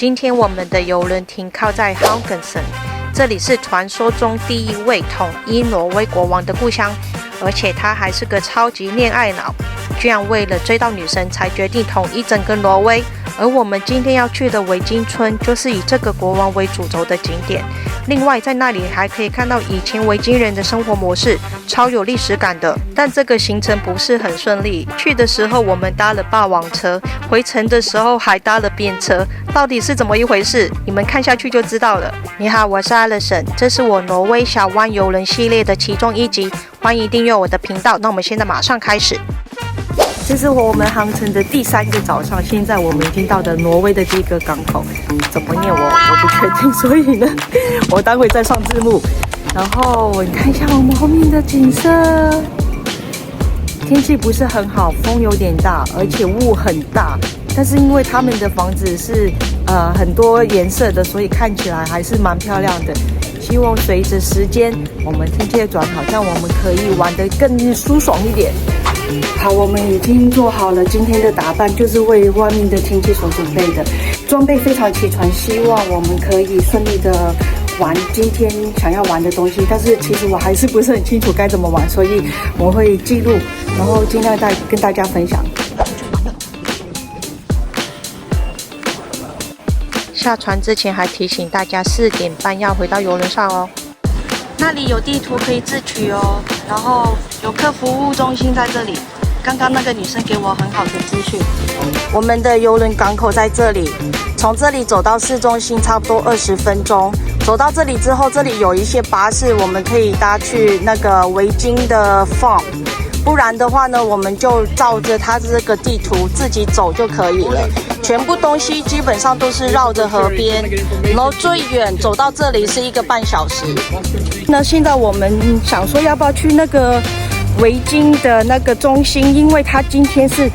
今天我们的邮轮停靠在 Haugesund， 这里是传说中第一位统一挪威国王的故乡，而且他还是个超级恋爱脑，居然为了追到女神才决定统一整个挪威。而我们今天要去的维京村就是以这个国王为主轴的景点。另外，在那里还可以看到以前维京人的生活模式，超有历史感的。但这个行程不是很顺利，去的时候我们搭了霸王车，回程的时候还搭了便车，到底是怎么一回事？你们看下去就知道了。你好，我是 Alison， 这是我挪威小湾邮轮系列的其中一集，欢迎订阅我的频道。那我们现在马上开始。这是我们航程的第3个早上，现在我们已经到了挪威的第一个港口，怎么念我不确定，所以呢，我待会再上字幕。然后你看一下我们后面的景色，天气不是很好，风有点大，而且雾很大。但是因为他们的房子是很多颜色的，所以看起来还是蛮漂亮的。希望随着时间，我们天气的转好，这样我们可以玩得更舒爽一点。好，我们已经做好了今天的打扮，就是为外面的天气所准备的，装备非常齐全，希望我们可以顺利的玩今天想要玩的东西。但是其实我还是不是很清楚该怎么玩，所以我会记录，然后尽量跟大家分享。下船之前还提醒大家4点半要回到邮轮上哦。那里有地图可以自取哦，然后有客服务中心在这里。刚刚那个女生给我很好的资讯。我们的邮轮港口在这里，从这里走到市中心差不多20分钟。走到这里之后，这里有一些巴士，我们可以搭去那个维京的 farm。不然的话呢，我们就照着它这个地图自己走就可以了。全部东西基本上都是绕着河边，然后最远走到这里是1个半小时。那现在我们想说要不要去那个维京的那个中心，因为它今天是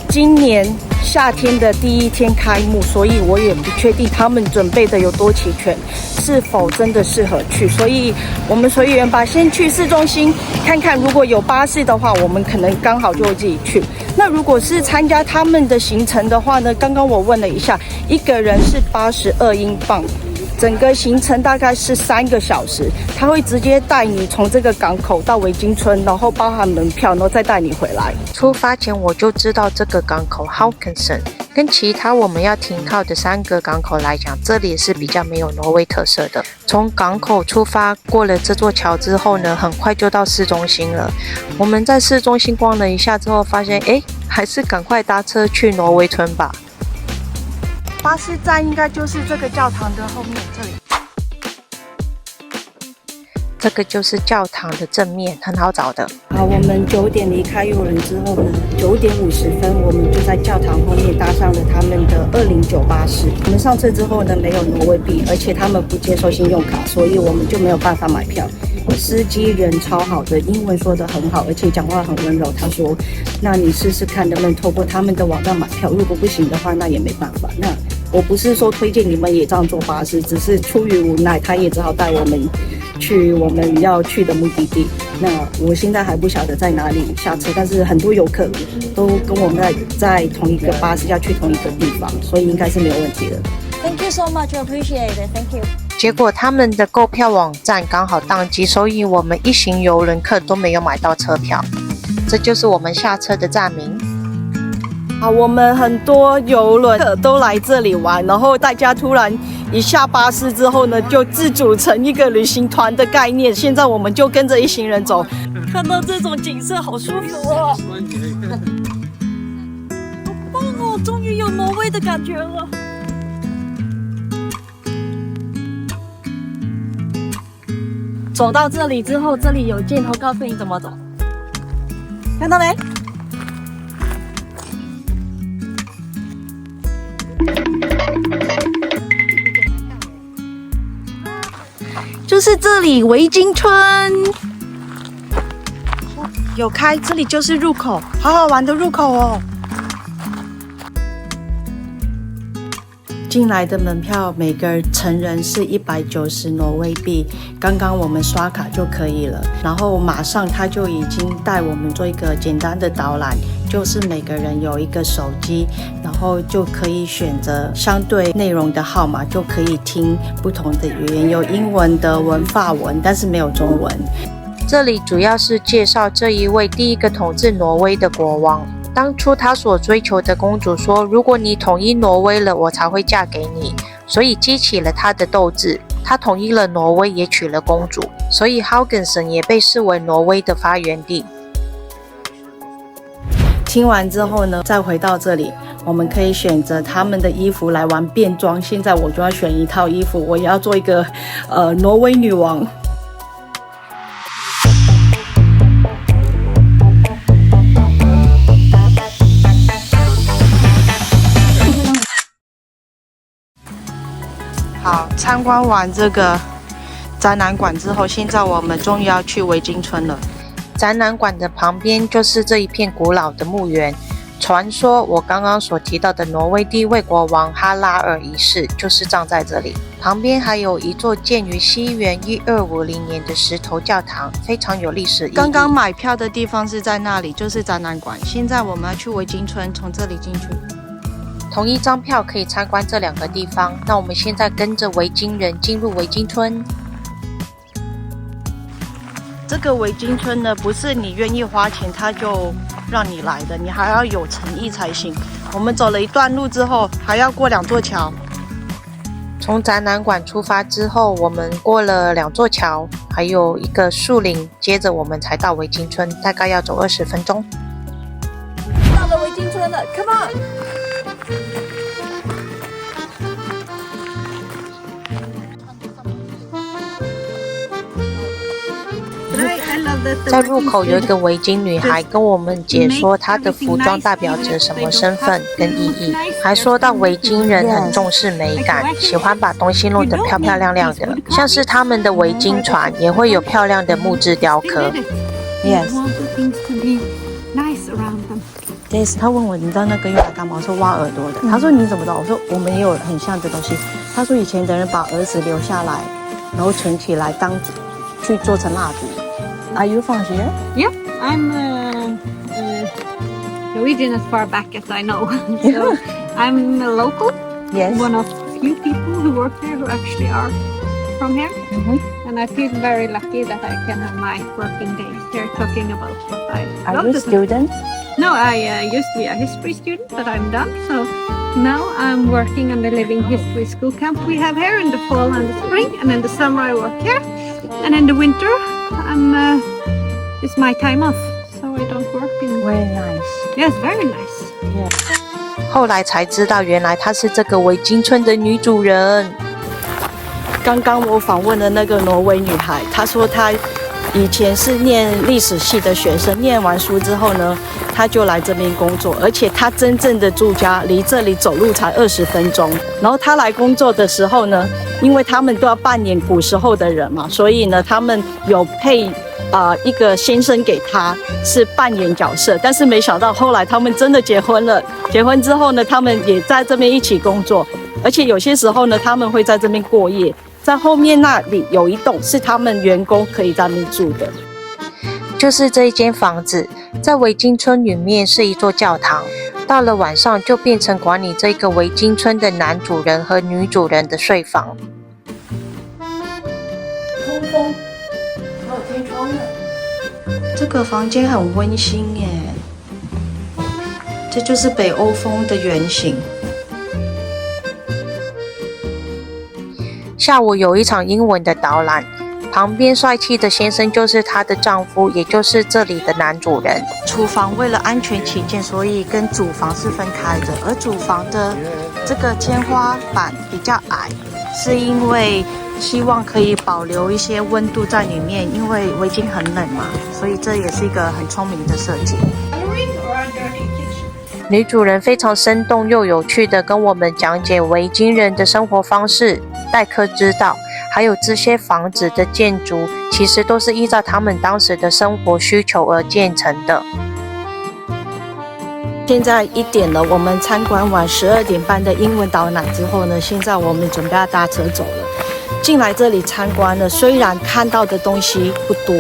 今年夏天的第1天开幕，所以我也不确定他们准备的有多齐全，是否真的适合去。所以我们随缘吧，先去市中心看看，如果有巴士的话，我们可能刚好就会自己去。那如果是参加他们的行程的话呢，刚刚我问了一下，一个人是82英镑，整个行程大概是3个小时，他会直接带你从这个港口到维京村，然后包含门票，然后再带你回来。出发前我就知道这个港口 Haugesund 跟其他我们要停靠的3个港口来讲，这里是比较没有挪威特色的。从港口出发，过了这座桥之后呢，很快就到市中心了。我们在市中心逛了一下之后，发现还是赶快搭车去挪威村吧。巴士站应该就是这个教堂的后面这里，这个就是教堂的正面，很好找的。好，我们9点离开邮轮之后呢，9点50分我们就在教堂后面搭上了他们的209巴士。我们上车之后呢，没有挪威币，而且他们不接受信用卡，所以我们就没有办法买票。司机人超好的，英文说得很好，而且讲话很温柔。他说：“那你试试看能不能透过他们的网站买票，如果不行的话，那也没办法。”那我不是说推荐你们也这样坐巴士，只是出于无奈，他也只好带我们去我们要去的目的地。那我现在还不晓得在哪里下车，但是很多游客都跟我们在同一个巴士要去同一个地方，所以应该是没有问题的。Thank you so much, I appreciate it. Thank you. 结果他们的购票网站刚好宕机，所以我们一行邮轮客都没有买到车票。这就是我们下车的站名。好，我们很多邮轮客都来这里玩，然后大家突然一下巴士之后呢，就自组成一个旅行团的概念。现在我们就跟着一行人走，看到这种景色好舒服哦，好棒哦，终于有挪威的感觉了。走到这里之后，这里有箭头告诉你怎么走，看到没？就是这里维京村有开，这里就是入口，好好玩的入口哦。进来的门票每个成人是190挪威币，刚刚我们刷卡就可以了。然后马上他就已经带我们做一个简单的导览，就就是每个人有一个手机，然后就可以选择相对内容的号码，就可以听不同的语言，有英文、德文、法文，但是没有中文。这里主要是介绍这一位第一个统治挪威的国王。当初他所追求的公主说，如果你统一挪威了，我才会嫁给你，所以激起了他的斗志。他统一了挪威，也娶了公主，所以 Haugesund 也被视为挪威的发源地。听完之后呢，再回到这里，我们可以选择他们的衣服来玩变装。现在我就要选一套衣服，我也要做一个挪威女王。好，参观完这个展览馆之后，现在我们终于要去维京村了。展览馆的旁边就是这一片古老的墓园。传说我刚刚所提到的挪威第一位国王哈拉尔一世就是葬在这里。旁边还有一座建于西元1250年的石头教堂，非常有历史意义。刚刚买票的地方是在那里，就是展览馆。现在我们要去维京村，从这里进去。同一张票可以参观这2个地方。那我们现在跟着维京人进入维京村。这个维京村呢，不是你愿意花钱他就让你来的，你还要有诚意才行。我们走了一段路之后，还要过2座桥。从展览馆出发之后，我们过了2座桥，还有一个树林，接着我们才到维京村，大概要走20分钟。到了维京村了 ，Come on！在入口有一个维京女孩跟我们解说她的服装代表着什么身份跟意义，还说到维京人很重视美感，喜欢把东西弄得漂漂亮亮的，像是他们的维京船也会有漂亮的木质雕刻。Yes. Yes. 他问我你知道那个用来干嘛？我说挖耳朵的。他说你怎么知道？我说我们也有很像的东西。他说以前的人把儿子留下来，然后存起来去做成蜡烛。Are you from here? Yeah, I'm Norwegian as far back as I know. So I'm a local. Yes. One of few people who work here who actually are from here. And I feel very lucky that I can have my working days here talking about what I love. Are you a student? No, I used to be a history student, but I'm done. So now I'm working on the living history school camp we have here in the fall and the spring. And in the summer I work here. And in the winter, it's my time off, so I don't work in. Very nice. Yes, very nice. Yeah. 后来才知道，原来她是这个维京村的女主人。刚刚我访问的那个挪威女孩，她说她以前是念历史系的学生，念完书之后呢，她就来这边工作，而且她真正的住家离这里走路才20分钟。然后她来工作的时候呢，因为他们都要扮演古时候的人嘛，所以呢，他们有配一个先生给他是扮演角色，但是没想到后来他们真的结婚了。结婚之后呢，他们也在这边一起工作，而且有些时候呢，他们会在这边过夜。在后面那里有一栋是他们员工可以在那边住的，就是这一间房子，在维京村里面是一座教堂。到了晚上就变成管理这个维京村的男主人和女主人的睡房。通风，还有天窗的。这个房间很温馨耶，这就是北欧风的原型。下午有一场英文的导览，旁边帅气的先生就是她的丈夫，也就是这里的男主人。厨房为了安全起见，所以跟主房是分开的，而主房的这个天花板比较矮，是因为希望可以保留一些温度在里面，因为维京很冷嘛，所以这也是一个很聪明的设计。女主人非常生动又有趣的跟我们讲解维京人的生活方式、待客之道，还有这些房子的建筑其实都是依照他们当时的生活需求而建成的。现在1点了，我们参观完12点半的英文导览之后呢，现在我们准备要搭车走了。进来这里参观了，虽然看到的东西不多，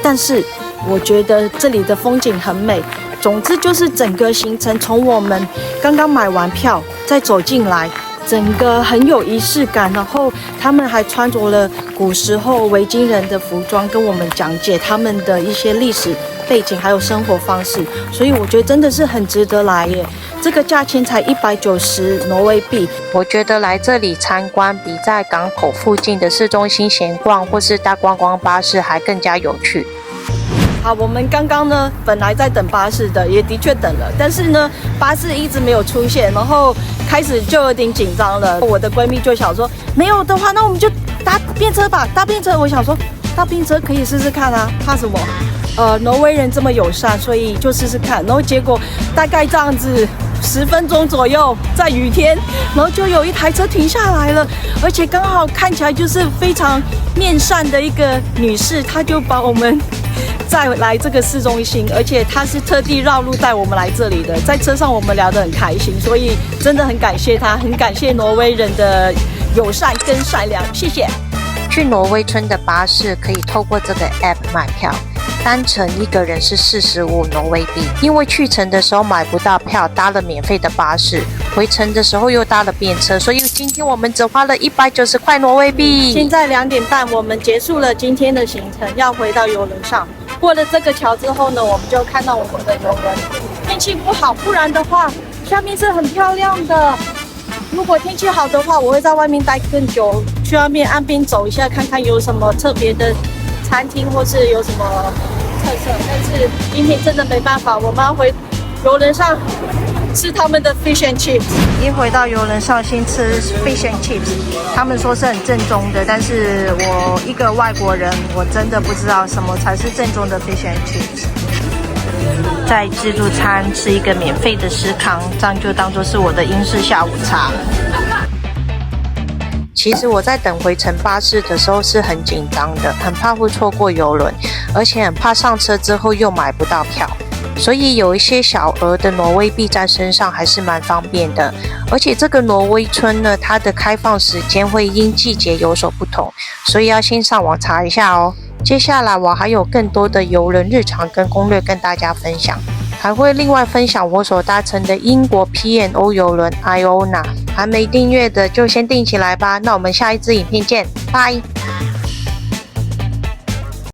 但是我觉得这里的风景很美。总之就是整个行程从我们刚刚买完票再走进来，整个很有仪式感，然后他们还穿着了古时候维京人的服装，跟我们讲解他们的一些历史背景还有生活方式，所以我觉得真的是很值得来耶。这个价钱才190挪威币，我觉得来这里参观比在港口附近的市中心闲逛或是搭观光巴士还更加有趣。好，我们刚刚呢本来在等巴士的，也的确等了，但是呢巴士一直没有出现，然后开始就有点紧张了。我的闺蜜就想说，没有的话，那我们就搭便车吧，搭便车。我想说，搭便车可以试试看啊，怕什么？挪威人这么友善，所以就试试看。然后结果大概这样子10分钟左右，在雨天，然后就有一台车停下来了，而且刚好看起来就是非常面善的一个女士，她就把我们再来这个市中心，而且她是特地绕路带我们来这里的。在车上我们聊得很开心，所以真的很感谢她，很感谢挪威人的友善跟善良，谢谢。去挪威村的巴士可以透过这个 app 买票，单程一个人是45挪威币。因为去程的时候买不到票，搭了免费的巴士，回程的时候又搭了便车，所以今天我们只花了190块挪威币。现在2点半，我们结束了今天的行程，要回到邮轮上。过了这个桥之后呢，我们就看到我们的邮轮。天气不好，不然的话，下面是很漂亮的。如果天气好的话，我会在外面待更久，去外面岸边走一下，看看有什么特别的餐厅或是有什么特色。但是今天真的没办法，我们要回邮轮上吃他们的 fish and chips。一回到邮轮上，先吃 fish and chips， 他们说是很正宗的，但是我一个外国人，我真的不知道什么才是正宗的 fish and chips。在自助餐吃一个免费的司康，这样就当作是我的英式下午茶。其实我在等回程巴士的时候是很紧张的，很怕会错过邮轮，而且很怕上车之后又买不到票，所以有一些小额的挪威币在身上还是蛮方便的。而且这个挪威村呢，它的开放时间会因季节有所不同，所以要先上网查一下哦。接下来我还有更多的邮轮日常跟攻略跟大家分享，还会另外分享我所搭乘的英国 P&O 邮轮 Iona， 还没订阅的就先订起来吧。那我们下一支影片见，拜。